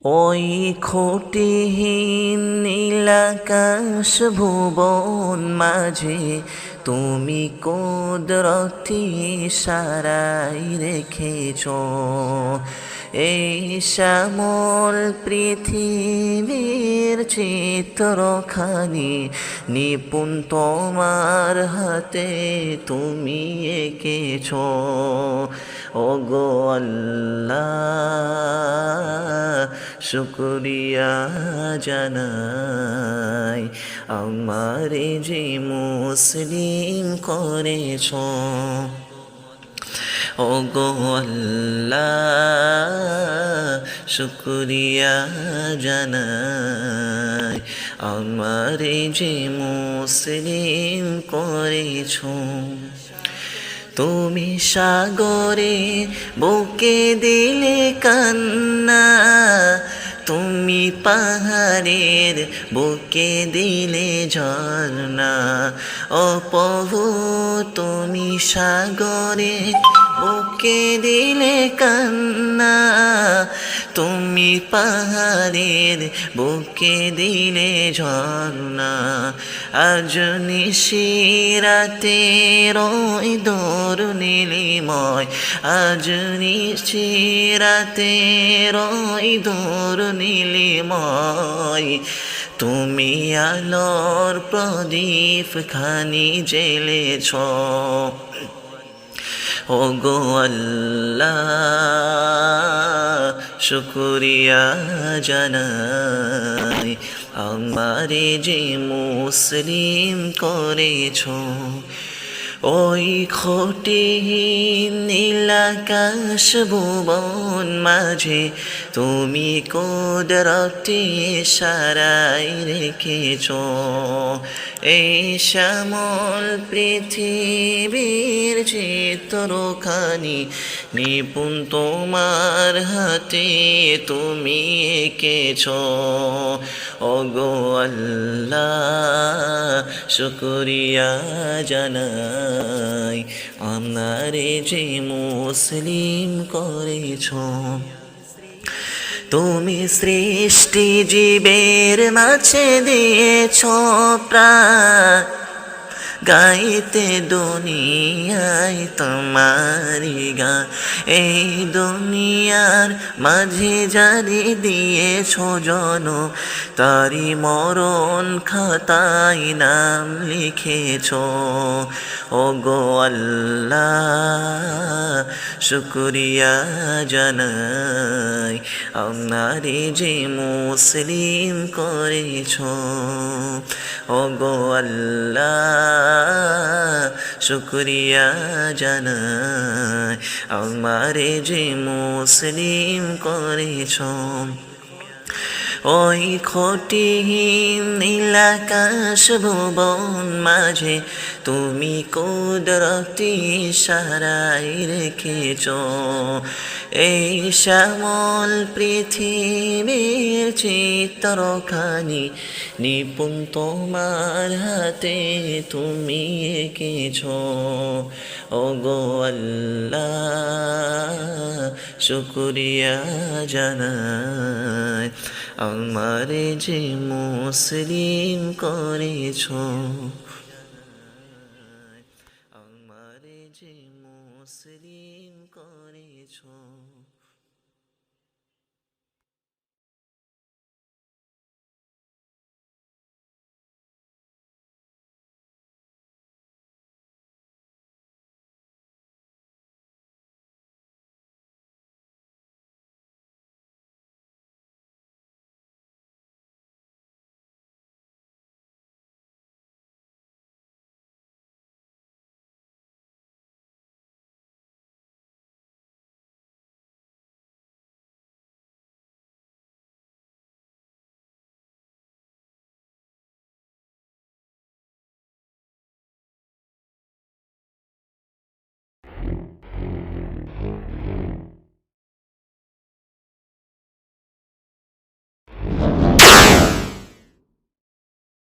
ওই খুঁটিহীন নীলাকাশ ভুবন মাঝে তুমি কুদরতি ইশারায় রেখেছ এই শ্যামল পৃথিবীর চিত্রখানি নিপুণ তোমার হাতে তুমি এঁকেছ। ওগো আল্লাহ শুকরিয়া জানাই আমারে যে মুসলিম করেছ। ওগো আল্লাহ শুকরিয়া জানাই আমারে যে মুসলিম করেছ। তুমি সাগরে বুকে দিলে কান্না, তুমি পাহাড়ের বুকে দিলে ঝর্ণা। ও প্রভু তুমি সাগরে বুকে দিলে কান্না, তুমি পাহাড়ের বুকে দিলে ঝর্ণা। আজ নিশিরাতে রই দোর নীলিময়, আজ নিশিরাতে রই দোর নীলিময়। তুমি আলোর প্রদীপ খানি জ্বেলেছ। ওগো আল্লাহ শুকরিয়া জানাই আমারে যে মুসলিম করেছ। ওই খুঁটিহীন নীলাকাশ ভুবন মাঝে তুমি কুদরতি ইশারায় রেখেছ এই শ্যামল পৃথিবীর চিত্রখানি নিপুণ তোমার হাতে তুমি এঁকেছ। ওগো আল্লাহ শুকরিয়া জানাই আমারে যে মুসলিম করেছ। তুমি সৃষ্টি জীবের মাঝে দিয়েছ প্রাণ, গাইতে দুনিয়ায় তোমারি গান। এই দুনিয়ার মাঝে জারি দিয়েছ জন, তারি মরণ খাতায় নাম লিখেছ। ওগো আল্লাহ শুকরিয়া জানাই আমারে যে মুসলিম করেছ। ওগো আল্লাহ শুকরিয়া জানাই আমারে যে মুসলিম করেছ। ওই খুঁটিহীন নীলাকাশ ভুবন মাঝে তুমি কুদরতি ইশারায় রেখেছ এই শ্যামল পৃথিবীর চিত্রখানি নিপুণ তোমার হাতে তুমি এঁকেছ। ওগো আল্লাহ শুকরিয়া জানাই আমারে যে মুসলিম করেছ।